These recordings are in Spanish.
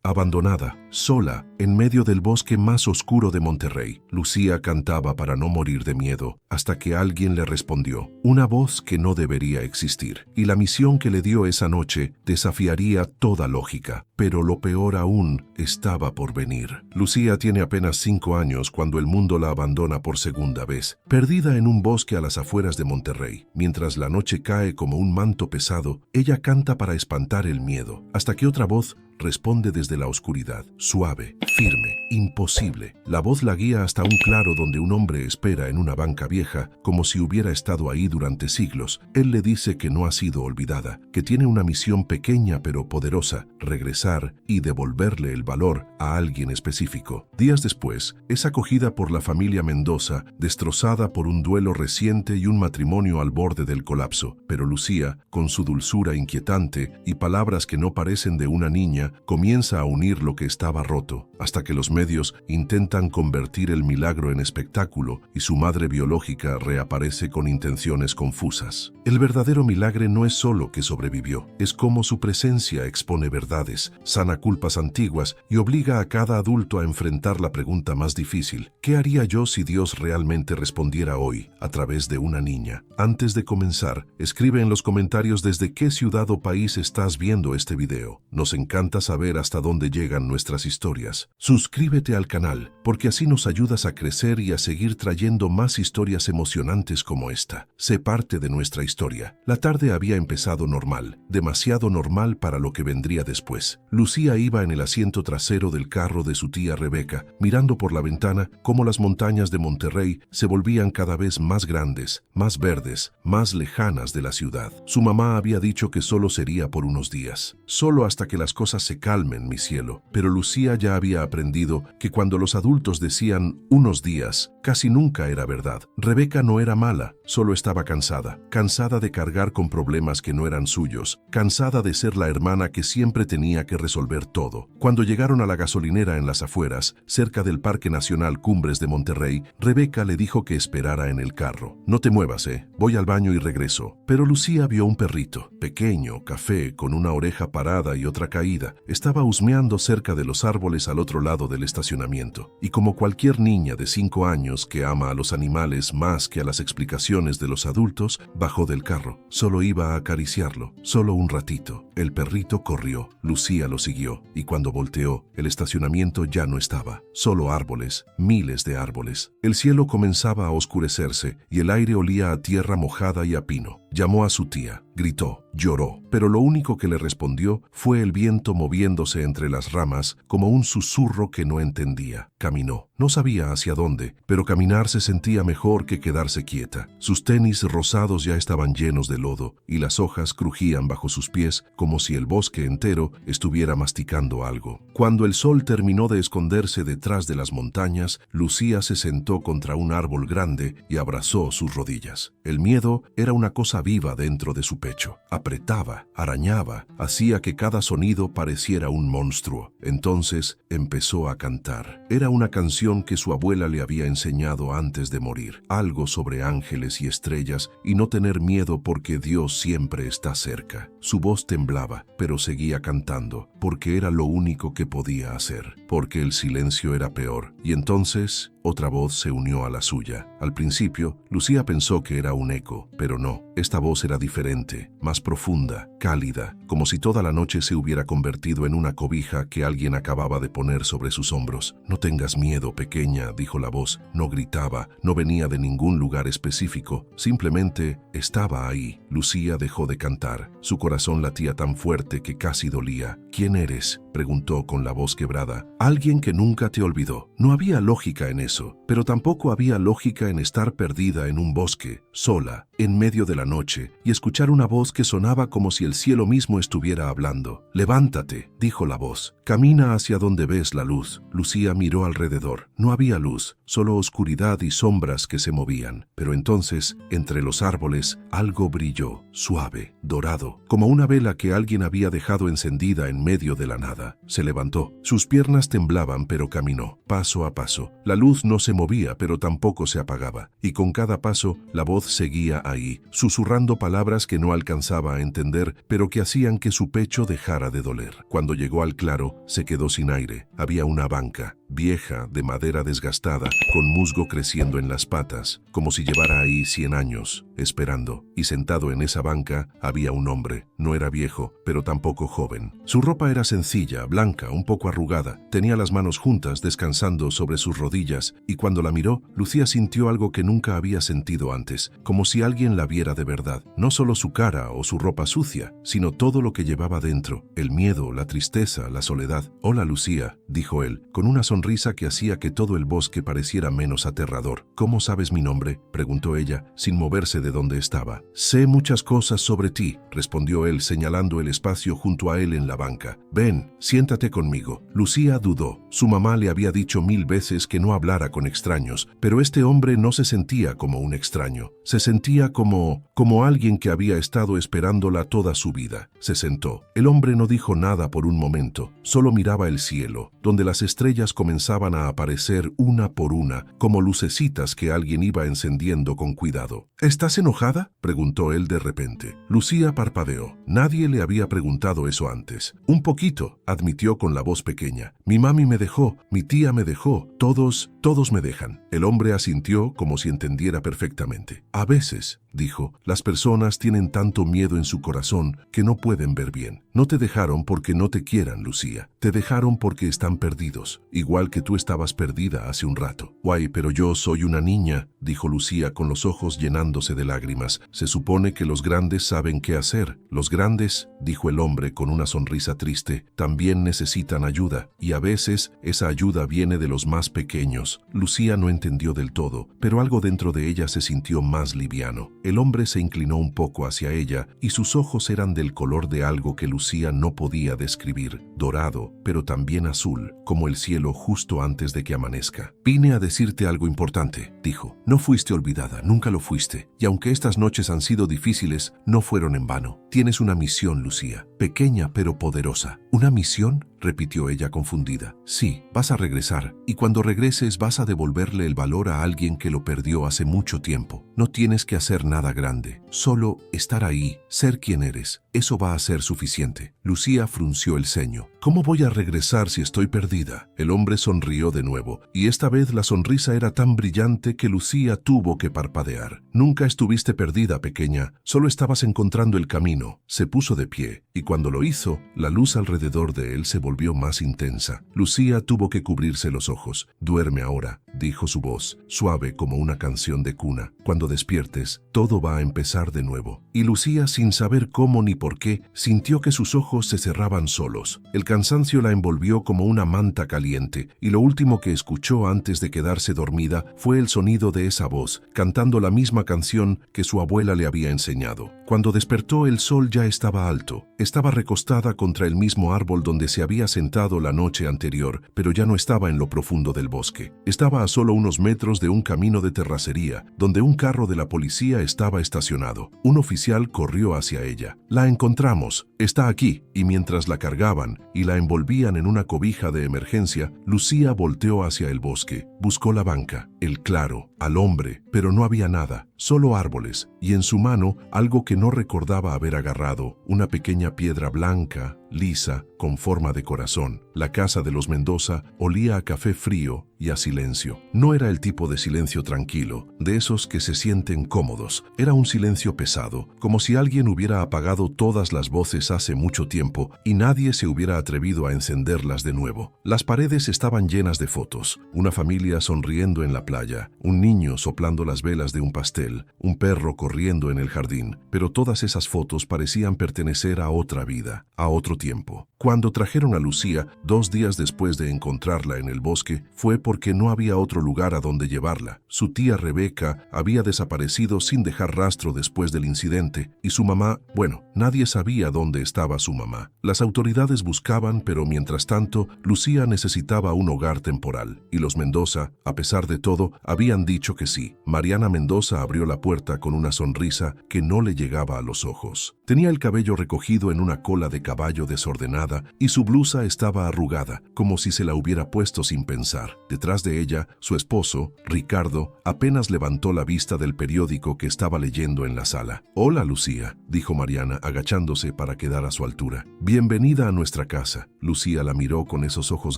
abandonada, sola, en medio del bosque más oscuro de Monterrey. Lucía cantaba para no morir de miedo, hasta que alguien le respondió, una voz que no debería existir, y la misión que le dio esa noche desafiaría toda lógica. Pero lo peor aún estaba por venir. Lucía tiene apenas 5 años cuando el mundo la abandona por segunda vez, perdida en un bosque a las afueras de Monterrey. Mientras la noche cae como un manto pesado, ella canta para espantar el miedo, hasta que otra voz responde desde la oscuridad, suave, firme, imposible. La voz la guía hasta un claro donde un hombre espera en una banca vieja, como si hubiera estado ahí durante siglos. Él le dice que no ha sido olvidada, que tiene una misión pequeña pero poderosa, regresar y devolverle el valor a alguien específico. Días después, es acogida por la familia Mendoza, destrozada por un duelo reciente y un matrimonio al borde del colapso. Pero Lucía, con su dulzura inquietante y palabras que no parecen de una niña, comienza a unir lo que estaba roto, hasta que los medios intentan convertir el milagro en espectáculo y su madre biológica reaparece con intenciones confusas. El verdadero milagro no es solo que sobrevivió, es cómo su presencia expone verdades, sana culpas antiguas y obliga a cada adulto a enfrentar la pregunta más difícil: ¿qué haría yo si Dios realmente respondiera hoy a través de una niña? Antes de comenzar, escribe en los comentarios desde qué ciudad o país estás viendo este video. Nos encanta saber hasta dónde llegan nuestras historias. Suscríbete al canal, porque así nos ayudas a crecer y a seguir trayendo más historias emocionantes como esta. Sé parte de nuestra historia. La tarde había empezado normal, demasiado normal para lo que vendría después. Lucía iba en el asiento trasero del carro de su tía Rebeca, mirando por la ventana cómo las montañas de Monterrey se volvían cada vez más grandes, más verdes, más lejanas de la ciudad. Su mamá había dicho que solo sería por unos días, solo hasta que las cosas se calmen, mi cielo. Pero Lucía ya había aprendido que cuando los adultos decían unos días, casi nunca era verdad. Rebeca no era mala, solo estaba cansada. Cansada de cargar con problemas que no eran suyos. Cansada de ser la hermana que siempre tenía que resolver todo. Cuando llegaron a la gasolinera en las afueras, cerca del Parque Nacional Cumbres de Monterrey, Rebeca le dijo que esperara en el carro. No te muevas, voy al baño y regreso. Pero Lucía vio un perrito, pequeño, café, con una oreja parada y otra caída. Estaba husmeando cerca de los árboles al otro lado del estacionamiento. Y como cualquier niña de 5 años que ama a los animales más que a las explicaciones de los adultos, bajó del carro. Solo iba a acariciarlo, solo un ratito. El perrito corrió. Lucía lo siguió, y cuando volteó, el estacionamiento ya no estaba. Solo árboles, miles de árboles. El cielo comenzaba a oscurecerse y el aire olía a tierra mojada y a pino. Llamó a su tía, gritó, lloró, pero lo único que le respondió fue el viento moviéndose entre las ramas como un susurro que no entendía. Caminó. No sabía hacia dónde, pero caminar se sentía mejor que quedarse quieta. Sus tenis rosados ya estaban llenos de lodo y las hojas crujían bajo sus pies como si el bosque entero estuviera masticando algo. Cuando el sol terminó de esconderse detrás de las montañas, Lucía se sentó contra un árbol grande y abrazó sus rodillas. El miedo era una cosa viva dentro de su pecho. Apretaba, arañaba, hacía que cada sonido pareciera un monstruo. Entonces empezó a cantar. Era una canción que su abuela le había enseñado antes de morir. Algo sobre ángeles y estrellas y no tener miedo porque Dios siempre está cerca. Su voz temblaba, pero seguía cantando, porque era lo único que podía hacer, porque el silencio era peor. Y entonces otra voz se unió a la suya. Al principio, Lucía pensó que era un eco, pero no. Esta voz era diferente, más profunda, cálida, como si toda la noche se hubiera convertido en una cobija que alguien acababa de poner sobre sus hombros. No tengas miedo, pequeña, dijo la voz. No gritaba, no venía de ningún lugar específico, simplemente estaba ahí. Lucía dejó de cantar. Su corazón latía tan fuerte que casi dolía. ¿Quién eres?, preguntó con la voz quebrada. Alguien que nunca te olvidó. No había lógica en eso, pero tampoco había lógica en estar perdida en un bosque, sola, en medio de la noche, y escuchar una voz que sonaba como si el cielo mismo estuviera hablando. Levántate, dijo la voz. Camina hacia donde ves la luz. Lucía miró alrededor. No había luz, solo oscuridad y sombras que se movían. Pero entonces, entre los árboles, algo brilló, suave, dorado, como una vela que alguien había dejado encendida en medio de la nada. Se levantó. Sus piernas temblaban, pero caminó, paso a paso. La luz no se movía, pero tampoco se apagaba. Y con cada paso, la voz seguía ahí, susurrando palabras que no alcanzaba a entender, pero que hacían que su pecho dejara de doler. Cuando llegó al claro, se quedó sin aire. Había una banca, vieja, de madera desgastada, con musgo creciendo en las patas, como si llevara ahí 100 años, esperando. Y sentado en esa banca había un hombre. No era viejo, pero tampoco joven. Su ropa era sencilla, blanca, un poco arrugada. Tenía las manos juntas, descansando sobre sus rodillas, y cuando la miró, Lucía sintió algo que nunca había sentido antes, como si alguien la viera de verdad. No solo su cara o su ropa sucia, sino todo lo que llevaba dentro, el miedo, la tristeza, la soledad. «Hola, Lucía», dijo él, con una sonrisa que hacía que todo el bosque pareciera menos aterrador. «¿Cómo sabes mi nombre?», preguntó ella, sin moverse de donde estaba. «Sé muchas cosas sobre ti», respondió él, señalando el espacio junto a él en la banca. «Ven, siéntate conmigo». Lucía dudó. Su mamá le había dicho 1000 veces que no hablara con extraños, pero este hombre no se sentía como un extraño. Se sentía como alguien que había estado esperándola toda su vida. Se sentó. El hombre no dijo nada por un momento, solo miraba el cielo, donde las estrellas comenzaban a aparecer una por una, como lucecitas que alguien iba encendiendo con cuidado. «¿Estás enojada?», preguntó él de repente. Lucía parpadeó. Nadie le había preguntado eso antes. «Un poquito», admitió con la voz pequeña. «Mi mami me dejó, mi tía me dejó, todos me dejan». El hombre asintió como si entendiera perfectamente. «A veces», dijo, «las personas tienen tanto miedo en su corazón que no pueden ver bien. No te dejaron porque no te quieran, Lucía. Te dejaron porque están perdidos, igual que tú estabas perdida hace un rato». «Guay, pero yo soy una niña», dijo Lucía con los ojos llenándose de lágrimas. «Se supone que los grandes saben qué hacer». «Los grandes», dijo el hombre con una sonrisa triste, «también necesitan ayuda, y a veces esa ayuda viene de los más pequeños». Lucía no entendió del todo, pero algo dentro de ella se sintió más liviano. El hombre se inclinó un poco hacia ella y sus ojos eran del color de algo que Lucía no podía describir, dorado, pero también azul, como el cielo justo antes de que amanezca. «Vine a decirte algo importante», dijo. «No fuiste olvidada, nunca lo fuiste, y aunque estas noches han sido difíciles, no fueron en vano. Tienes una misión, Lucía, pequeña pero poderosa». «¿Una misión?», repitió ella confundida. «Sí, vas a regresar, y cuando regreses vas a devolverle el valor a alguien que lo perdió hace mucho tiempo. No tienes que hacer nada grande, solo estar ahí, ser quien eres. Eso va a ser suficiente». Lucía frunció el ceño. «¿Cómo voy a regresar si estoy perdida?». El hombre sonrió de nuevo, y esta vez la sonrisa era tan brillante que Lucía tuvo que parpadear. «Nunca estuviste perdida, pequeña, solo estabas encontrando el camino». Se puso de pie, y cuando lo hizo, la luz alrededor de él se volvió más intensa. Lucía tuvo que cubrirse los ojos. «Duerme ahora», dijo su voz, suave como una canción de cuna. «Cuando despiertes, todo va a empezar de nuevo». Y Lucía, sin saber cómo ni por qué, sintió que sus ojos se cerraban solos. El cansancio la envolvió como una manta caliente, y lo último que escuchó antes de quedarse dormida fue el sonido de esa voz, cantando la misma canción que su abuela le había enseñado. Cuando despertó, el sol ya estaba alto. Estaba recostada contra el mismo árbol donde se había sentado la noche anterior, pero ya no estaba en lo profundo del bosque. Estaba a solo unos metros de un camino de terracería, donde un carro de la policía estaba estacionado. Un oficial corrió hacia ella. «La encontramos, está aquí». Y mientras la cargaban y la envolvían en una cobija de emergencia, Lucía volteó hacia el bosque. Buscó la banca, el claro, al hombre, pero no había nada, solo árboles, y en su mano algo que no recordaba haber agarrado, una pequeña piedra blanca, lisa, con forma de corazón. La casa de los Mendoza olía a café frío y a silencio. No era el tipo de silencio tranquilo, de esos que se sienten cómodos. Era un silencio pesado, como si alguien hubiera apagado todas las voces hace mucho tiempo y nadie se hubiera atrevido a encenderlas de nuevo. Las paredes estaban llenas de fotos, una familia sonriendo en la playa, un niño soplando las velas de un pastel, un perro corriendo en el jardín, pero todas esas fotos parecían pertenecer a otra vida, a otro tiempo. Cuando trajeron a Lucía, 2 días después de encontrarla en el bosque, fue porque no había otro lugar a donde llevarla. Su tía Rebeca había desaparecido sin dejar rastro después del incidente, y su mamá, bueno, nadie sabía dónde estaba su mamá. Las autoridades buscaban, pero mientras tanto, Lucía necesitaba un hogar temporal, y los Mendoza, a pesar de todo, habían dicho que sí. Mariana Mendoza abrió la puerta con una sonrisa que no le llegaba a los ojos. Tenía el cabello recogido en una cola de caballo desordenada y su blusa estaba arrugada, como si se la hubiera puesto sin pensar. Detrás de ella, su esposo, Ricardo, apenas levantó la vista del periódico que estaba leyendo en la sala. «Hola, Lucía», dijo Mariana, agachándose para quedar a su altura. «Bienvenida a nuestra casa». Lucía la miró con esos ojos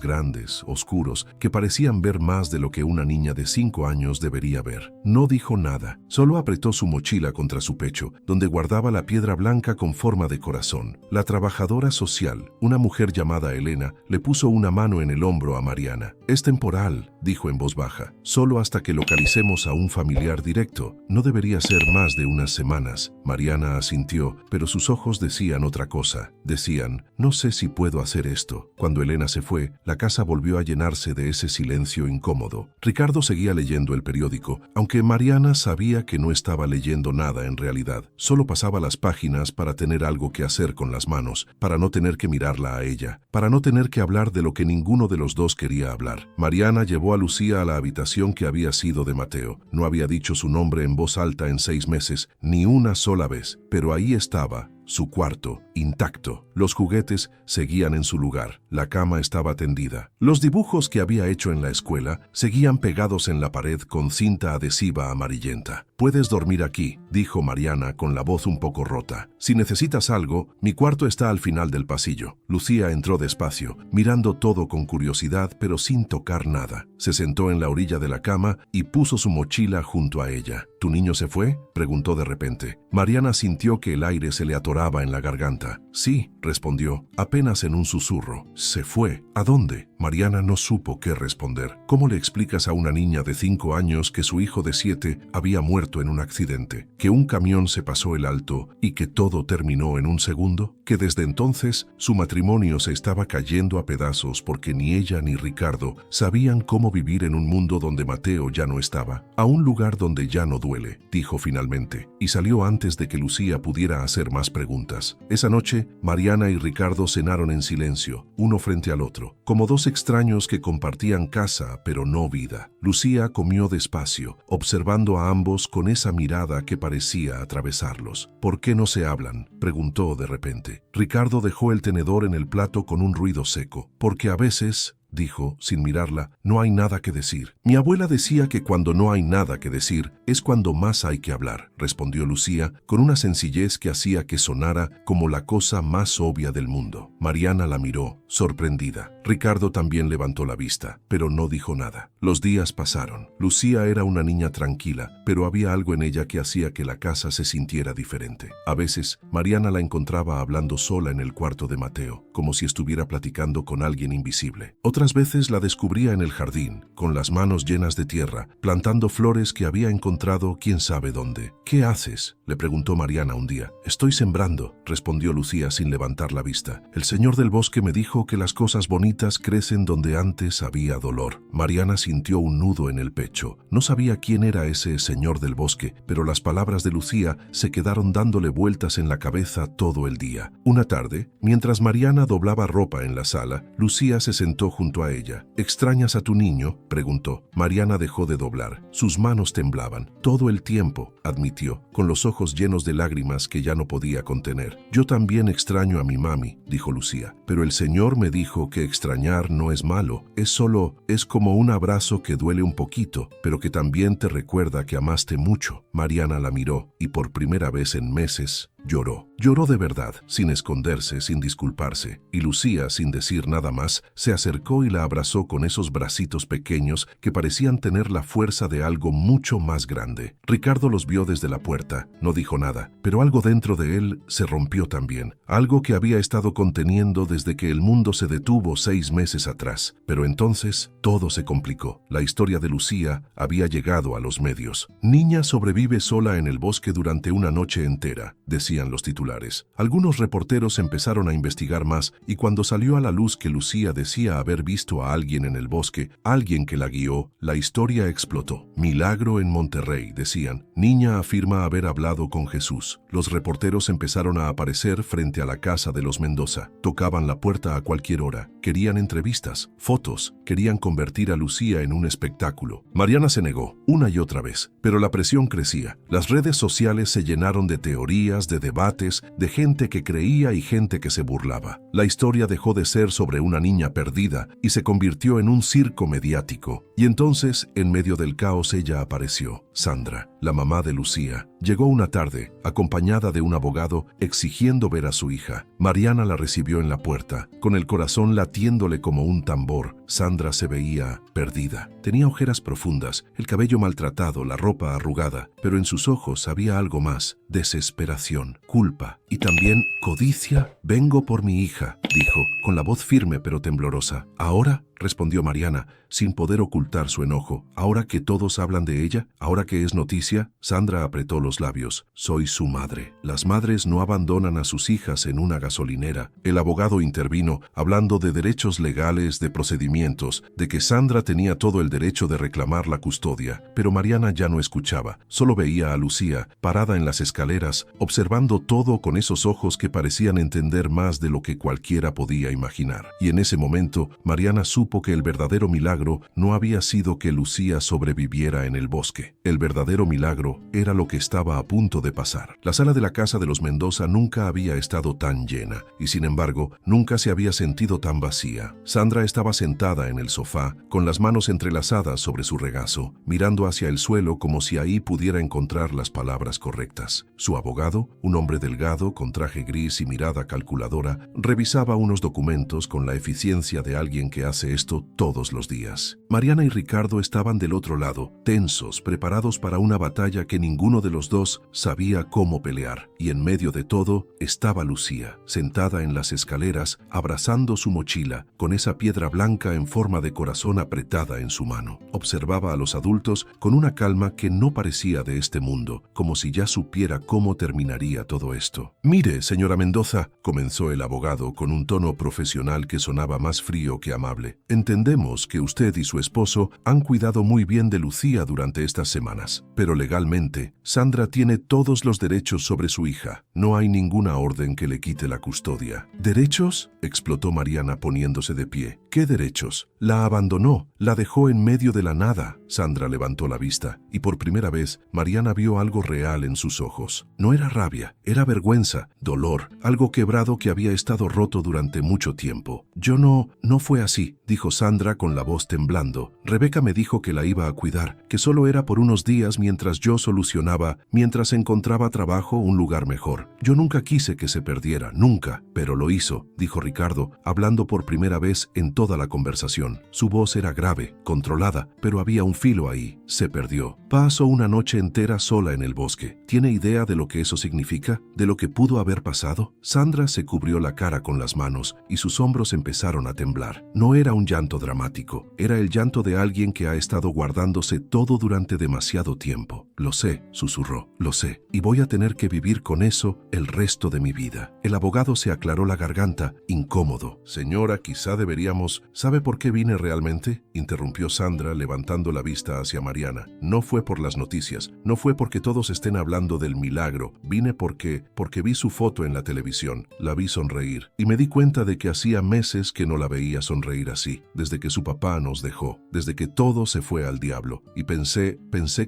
grandes, oscuros, que parecían ver más de lo que una niña de 5 años debería ver. No dijo nada, solo apretó su mochila contra su pecho, donde guardaba la piedra blanca con forma de corazón. La trabajadora social, una mujer llamada Elena, le puso una mano en el hombro a Mariana. «Es temporal», dijo en voz baja, «solo hasta que localicemos a un familiar directo. No debería ser más de unas semanas». Mariana asintió, pero sus ojos decían otra cosa. Decían, «No sé si puedo hacer esto». Cuando Elena se fue, la casa volvió a llenarse de ese silencio incómodo. Ricardo seguía leyendo el periódico, aunque Mariana sabía que no estaba leyendo nada en realidad. Solo pasaba las páginas para tener algo que hacer con las manos, para no tener que mirarla a ella, para no tener que hablar de lo que ninguno de los dos quería hablar. Mariana llevó a Lucía a la habitación que había sido de Mateo. No había dicho su nombre en voz alta en 6 meses, ni una sola vez, pero ahí estaba, su cuarto, intacto. Los juguetes seguían en su lugar. La cama estaba tendida. Los dibujos que había hecho en la escuela seguían pegados en la pared con cinta adhesiva amarillenta. «Puedes dormir aquí», dijo Mariana con la voz un poco rota. «Si necesitas algo, mi cuarto está al final del pasillo». Lucía entró despacio, mirando todo con curiosidad, pero sin tocar nada. Se sentó en la orilla de la cama y puso su mochila junto a ella. «¿Tu niño se fue?», preguntó de repente. Mariana sintió que el aire se le atoraba en la garganta. «Sí», respondió, apenas en un susurro. «Se fue. ¿A dónde?». Mariana no supo qué responder. ¿Cómo le explicas a una niña de 5 años que su hijo de 7 había muerto en un accidente, que un camión se pasó el alto y que todo terminó en un segundo? Que desde entonces su matrimonio se estaba cayendo a pedazos porque ni ella ni Ricardo sabían cómo vivir en un mundo donde Mateo ya no estaba, a un lugar donde ya no duele, dijo finalmente, y salió antes de que Lucía pudiera hacer más preguntas. Esa noche, Mariana y Ricardo cenaron en silencio, uno frente al otro, como dos extraños que compartían casa pero no vida. Lucía comió despacio, observando a ambos con esa mirada que parecía atravesarlos. «¿Por qué no se hablan?», preguntó de repente. Ricardo dejó el tenedor en el plato con un ruido seco. «Porque a veces», dijo, sin mirarla, «no hay nada que decir». «Mi abuela decía que cuando no hay nada que decir es cuando más hay que hablar», respondió Lucía con una sencillez que hacía que sonara como la cosa más obvia del mundo. Mariana la miró, sorprendida. Ricardo también levantó la vista, pero no dijo nada. Los días pasaron. Lucía era una niña tranquila, pero había algo en ella que hacía que la casa se sintiera diferente. A veces, Mariana la encontraba hablando sola en el cuarto de Mateo, como si estuviera platicando con alguien invisible. Otras veces la descubría en el jardín, con las manos llenas de tierra, plantando flores que había encontrado quién sabe dónde. «¿Qué haces?», le preguntó Mariana un día. «Estoy sembrando», respondió Lucía sin levantar la vista. «El señor del bosque me dijo que las cosas bonitas crecen donde antes había dolor». Mariana sintió un nudo en el pecho. No sabía quién era ese señor del bosque, pero las palabras de Lucía se quedaron dándole vueltas en la cabeza todo el día. Una tarde, mientras Mariana doblaba ropa en la sala, Lucía se sentó junto a ella. «¿Extrañas a tu niño?», preguntó. Mariana dejó de doblar. Sus manos temblaban. «Todo el tiempo», admitió, con los ojos llenos de lágrimas que ya no podía contener. «Yo también extraño a mi mami», dijo Lucía. «Pero el Señor me dijo que extrañar no es malo. Es como un abrazo que duele un poquito, pero que también te recuerda que amaste mucho». Mariana la miró y por primera vez en meses lloró. Lloró de verdad, sin esconderse, sin disculparse, y Lucía, sin decir nada más, se acercó y la abrazó con esos bracitos pequeños que parecían tener la fuerza de algo mucho más grande. Ricardo los vio desde la puerta, no dijo nada, pero algo dentro de él se rompió también, algo que había estado conteniendo desde que el mundo se detuvo 6 meses atrás. Pero entonces todo se complicó. La historia de Lucía había llegado a los medios. «Niña sobrevive sola en el bosque durante una noche entera», decía decían los titulares. Algunos reporteros empezaron a investigar más y cuando salió a la luz que Lucía decía haber visto a alguien en el bosque, alguien que la guió, la historia explotó. Milagro en Monterrey, decían. Niña afirma haber hablado con Jesús. Los reporteros empezaron a aparecer frente a la casa de los Mendoza. Tocaban la puerta a cualquier hora. Querían entrevistas, fotos, querían convertir a Lucía en un espectáculo. Mariana se negó, una y otra vez, pero la presión crecía. Las redes sociales se llenaron de teorías, de debates, de gente que creía y gente que se burlaba. La historia dejó de ser sobre una niña perdida y se convirtió en un circo mediático. Y entonces, en medio del caos, ella apareció. Sandra, la mamá de Lucía, llegó una tarde, acompañada de un abogado, exigiendo ver a su hija. Mariana la recibió en la puerta, con el corazón latiéndole como un tambor. Sandra se veía perdida. Tenía ojeras profundas, el cabello maltratado, la ropa arrugada, pero en sus ojos había algo más: desesperación, culpa y también codicia. «Vengo por mi hija», dijo, con la voz firme pero temblorosa. «¿Ahora?», respondió Mariana, sin poder ocultar su enojo. «¿Ahora que todos hablan de ella? ¿Ahora que es noticia?». Sandra apretó los labios. «Soy su madre. Las madres no abandonan a sus hijas en una gasolinera». El abogado intervino, hablando de derechos legales, de procedimientos, de que Sandra tenía todo el derecho de reclamar la custodia. Pero Mariana ya no escuchaba. Solo veía a Lucía, parada en las escaleras, observando todo con esos ojos que parecían entender más de lo que cualquiera podía imaginar. Y en ese momento, Mariana supo que el verdadero milagro no había sido que Lucía sobreviviera en el bosque. El verdadero milagro era lo que estaba a punto de pasar. La sala de la casa de los Mendoza nunca había estado tan llena, y sin embargo, nunca se había sentido tan vacía. Sandra estaba sentada en el sofá, con las manos entrelazadas sobre su regazo, mirando hacia el suelo como si ahí pudiera encontrar las palabras correctas. Su abogado, un hombre delgado con traje gris y mirada calculadora, revisaba unos documentos con la eficiencia de alguien que hace esto todos los días. Mariana y Ricardo estaban del otro lado, tensos, preparados para una batalla que ninguno de los dos sabía cómo pelear. Y en medio de todo estaba Lucía, sentada en las escaleras, abrazando su mochila, con esa piedra blanca en forma de corazón apretada en su mano. Observaba a los adultos con una calma que no parecía de este mundo, como si ya supiera cómo terminaría todo esto. «Mire, señora Mendoza», comenzó el abogado con un tono profesional que sonaba más frío que amable. «Entendemos que usted y su esposo han cuidado muy bien de Lucía durante estas semanas, pero legalmente, Sandra tiene todos los derechos sobre su hija. No hay ninguna orden que le quite la custodia». «¿Derechos?», explotó Mariana poniéndose de pie. «¿Qué derechos? La abandonó, la dejó en medio de la nada». Sandra levantó la vista y por primera vez Mariana vio algo real en sus ojos. No era rabia, era vergüenza, dolor, algo quebrado que había estado roto durante mucho tiempo. «Yo no fue así», dijo Sandra con la voz temblando. «Rebeca me dijo que la iba a cuidar, que solo era por unos días mientras yo solucionaba, mientras encontraba trabajo, un lugar mejor. Yo nunca quise que se perdiera, nunca, pero lo hizo», dijo Ricardo, hablando por primera vez en toda la conversación. Su voz era grave, controlada, pero había un filo ahí. Se perdió. Pasó una noche entera sola en el bosque. ¿Tiene idea de lo que eso significa? ¿De lo que pudo haber pasado? Sandra se cubrió la cara con las manos y sus hombros empezaron a temblar. No era un llanto dramático, era el llanto de alguien que ha estado guardándose todo durante demasiado tiempo. «Lo sé», susurró, «lo sé, y voy a tener que vivir con eso el resto de mi vida». El abogado se aclaró la garganta, incómodo. «Señora, quizá deberíamos... ¿Sabe por qué vine realmente?», interrumpió Sandra levantando la vista hacia Mariana. «No fue por las noticias, no fue porque todos estén hablando del milagro. Vine porque vi su foto en la televisión, la vi sonreír, y me di cuenta de que hacía meses que no la veía sonreír así, desde que su papá nos dejó, desde que todo se fue al diablo. Y pensé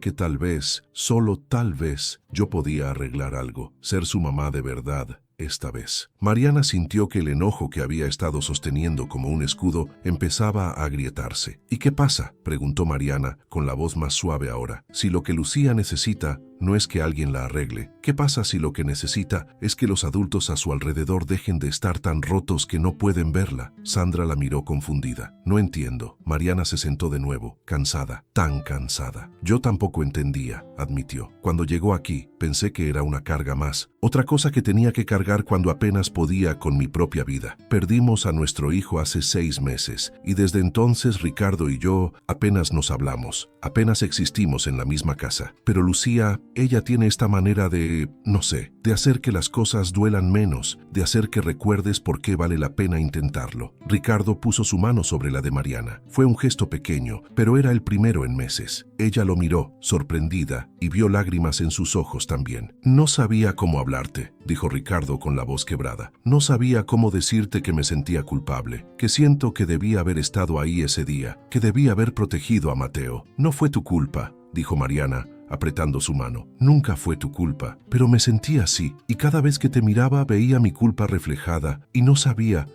que tal vez, solo tal vez, yo podía arreglar algo, ser su mamá de verdad». Esta vez. Mariana sintió que el enojo que había estado sosteniendo como un escudo empezaba a agrietarse. «¿Y qué pasa?», preguntó Mariana, con la voz más suave ahora. «Si lo que Lucía necesita no es que alguien la arregle, ¿qué pasa si lo que necesita es que los adultos a su alrededor dejen de estar tan rotos que no pueden verla?» Sandra la miró confundida. «No entiendo». Mariana se sentó de nuevo, cansada, tan cansada. «Yo tampoco entendía», admitió. «Cuando llegó aquí, pensé que era una carga más, otra cosa que tenía que cargar cuando apenas podía con mi propia vida. Perdimos a nuestro hijo hace 6 meses, y desde entonces Ricardo y yo apenas nos hablamos, apenas existimos en la misma casa. Pero Lucía Ella tiene esta manera de, no sé, de hacer que las cosas duelan menos, de hacer que recuerdes por qué vale la pena intentarlo. Ricardo puso su mano sobre la de Mariana. Fue un gesto pequeño, pero era el primero en meses. Ella lo miró, sorprendida, y vio lágrimas en sus ojos también. No sabía cómo hablarte, dijo Ricardo con la voz quebrada. No sabía cómo decirte que me sentía culpable, que siento que debía haber estado ahí ese día, que debía haber protegido a Mateo. No fue tu culpa, dijo Mariana, apretando su mano. Nunca fue tu culpa, pero me sentía así, y cada vez que te miraba veía mi culpa reflejada, y no sabía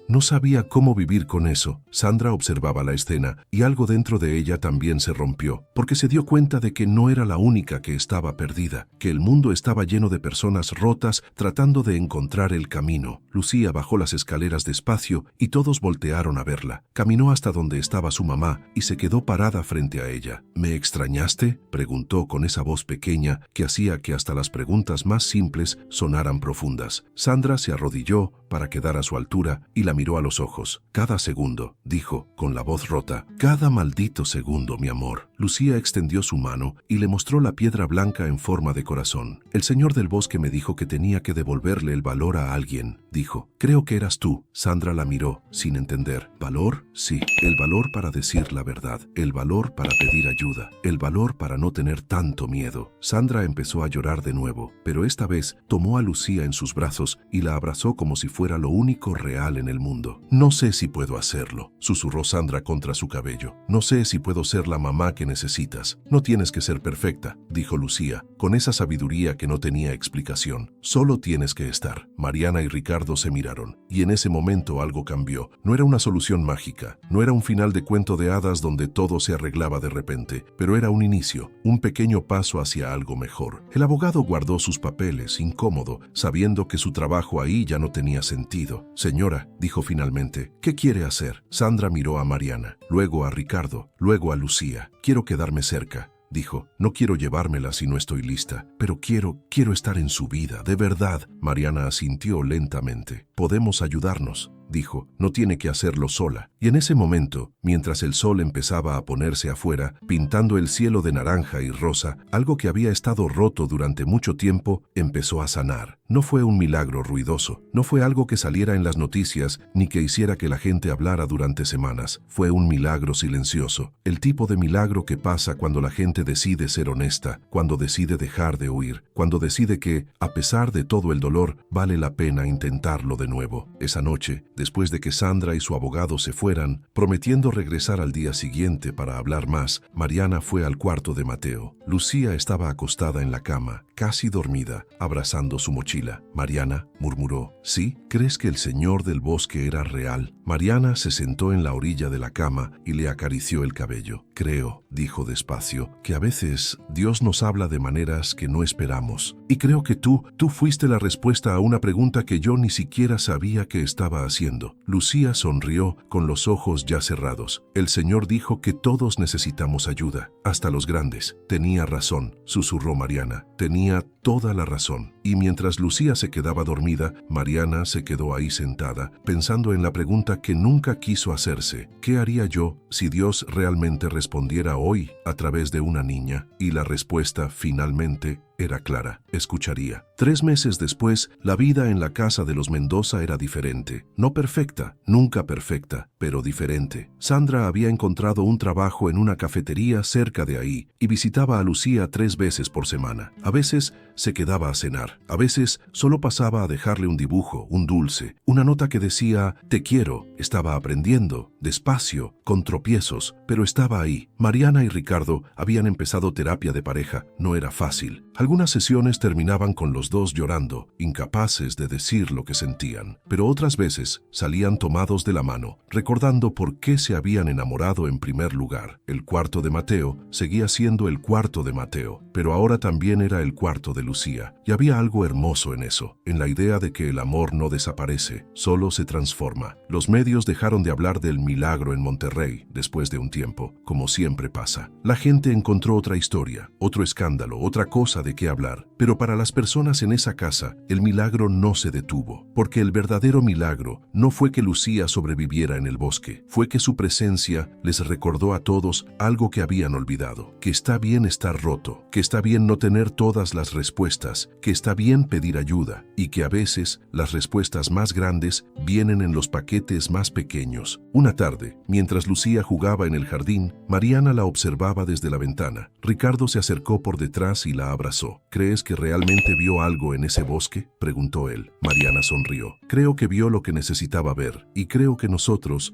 cómo vivir con eso. Sandra observaba la escena, y algo dentro de ella también se rompió, porque se dio cuenta de que no era la única que estaba perdida, que el mundo estaba lleno de personas rotas tratando de encontrar el camino. Lucía bajó las escaleras despacio, y todos voltearon a verla. Caminó hasta donde estaba su mamá, y se quedó parada frente a ella. ¿Me extrañaste?, preguntó con esa voz pequeña que hacía que hasta las preguntas más simples sonaran profundas. Sandra se arrodilló para quedar a su altura y la miró a los ojos. Cada segundo, dijo con la voz rota, cada maldito segundo, mi amor. Lucía extendió su mano y le mostró la piedra blanca en forma de corazón. El señor del bosque me dijo que tenía que devolverle el valor a alguien, dijo. Creo que eras tú. Sandra la miró sin entender. ¿Valor? Sí, el valor para decir la verdad, el valor para pedir ayuda, el valor para no tener tanto miedo. Sandra empezó a llorar de nuevo, pero esta vez tomó a Lucía en sus brazos y la abrazó como si fuera lo único real en el mundo. No sé si puedo hacerlo, susurró Sandra contra su cabello. No sé si puedo ser la mamá que necesitas. No tienes que ser perfecta, dijo Lucía, con esa sabiduría que no tenía explicación. Solo tienes que estar. Mariana y Ricardo se miraron, y en ese momento algo cambió. No era una solución mágica, no era un final de cuento de hadas donde todo se arreglaba de repente, pero era un inicio, un pequeño paso hacia algo mejor. El abogado guardó sus papeles, incómodo, sabiendo que su trabajo ahí ya no tenía sentido. Señora, dijo finalmente, ¿qué quiere hacer? Sandra miró a Mariana, luego a Ricardo, luego a Lucía. Quiero quedarme cerca, dijo. No quiero llevármela si no estoy lista, pero quiero estar en su vida, de verdad. Mariana asintió lentamente. Podemos ayudarnos, dijo. No tiene que hacerlo sola. Y en ese momento, mientras el sol empezaba a ponerse afuera, pintando el cielo de naranja y rosa, algo que había estado roto durante mucho tiempo empezó a sanar. No fue un milagro ruidoso, no fue algo que saliera en las noticias ni que hiciera que la gente hablara durante semanas. Fue un milagro silencioso, el tipo de milagro que pasa cuando la gente decide ser honesta, cuando decide dejar de huir, cuando decide que, a pesar de todo el dolor, vale la pena intentarlo de nuevo. Esa noche, después de que Sandra y su abogado se fueran, prometiendo regresar al día siguiente para hablar más, Mariana fue al cuarto de Mateo. Lucía estaba acostada en la cama, casi dormida, abrazando su mochila. Mariana murmuró, ¿sí? ¿Crees que el señor del bosque era real? Mariana se sentó en la orilla de la cama y le acarició el cabello. Creo, dijo despacio, que a veces Dios nos habla de maneras que no esperamos. Y creo que tú fuiste la respuesta a una pregunta que yo ni siquiera sabía que estaba haciendo. Lucía sonrió con los ojos ya cerrados. El Señor dijo que todos necesitamos ayuda, hasta los grandes. Tenía razón, susurró Mariana. Tenía toda la razón. Y mientras Lucía se quedaba dormida, Mariana se quedó ahí sentada, pensando en la pregunta que nunca quiso hacerse. ¿Qué haría yo si Dios realmente respondiera hoy a través de una niña? Y la respuesta finalmente era clara. Escucharía. 3 meses después, la vida en la casa de los Mendoza era diferente. No perfecta, nunca perfecta, pero diferente. Sandra había encontrado un trabajo en una cafetería cerca de ahí y visitaba a Lucía 3 veces por semana. A veces se quedaba a cenar. A veces solo pasaba a dejarle un dibujo, un dulce, una nota que decía, te quiero. Estaba aprendiendo, despacio, con tropiezos, pero estaba ahí. Mariana y Ricardo habían empezado terapia de pareja. No era fácil. Algunas sesiones terminaban con los dos llorando, incapaces de decir lo que sentían, pero otras veces salían tomados de la mano, recordando por qué se habían enamorado en primer lugar. El cuarto de Mateo seguía siendo el cuarto de Mateo, pero ahora también era el cuarto de Lucía, y había algo hermoso en eso, en la idea de que el amor no desaparece, solo se transforma. Los medios dejaron de hablar del milagro en Monterrey después de un tiempo, como siempre pasa. La gente encontró otra historia, otro escándalo, otra cosa de qué hablar. Pero para las personas en esa casa, el milagro no se detuvo, porque el verdadero milagro no fue que Lucía sobreviviera en el bosque, fue que su presencia les recordó a todos algo que habían olvidado, que está bien estar roto, que está bien no tener todas las respuestas, que está bien pedir ayuda y que a veces las respuestas más grandes vienen en los paquetes más pequeños. Una tarde, mientras Lucía jugaba en el jardín, Mariana la observaba desde la ventana. Ricardo se acercó por detrás y la abrazó. ¿Crees que realmente vio algo en ese bosque?, preguntó él. Mariana sonrió. Creo que vio lo que necesitaba ver, y creo que nosotros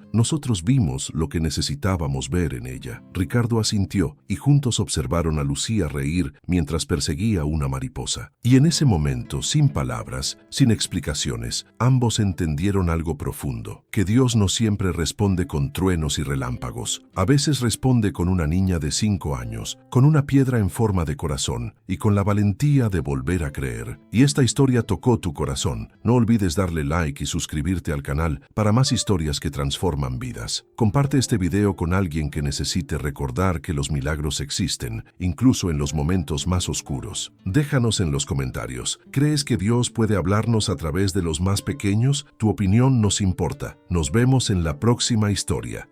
vimos lo que necesitábamos ver en ella. Ricardo asintió, y juntos observaron a Lucía reír mientras perseguía una mariposa. Y en ese momento, sin palabras, sin explicaciones, ambos entendieron algo profundo, que Dios no siempre responde con truenos y relámpagos. A veces responde con una niña de 5 años, con una piedra en forma de corazón, y con la valentía de volver a creer. Y esta historia tocó tu corazón. No olvides darle like y suscribirte al canal para más historias que transforman vidas. Comparte este video con alguien que necesite recordar que los milagros existen, incluso en los momentos más oscuros. Déjanos en los comentarios. ¿Crees que Dios puede hablarnos a través de los más pequeños? Tu opinión nos importa. Nos vemos en la próxima historia.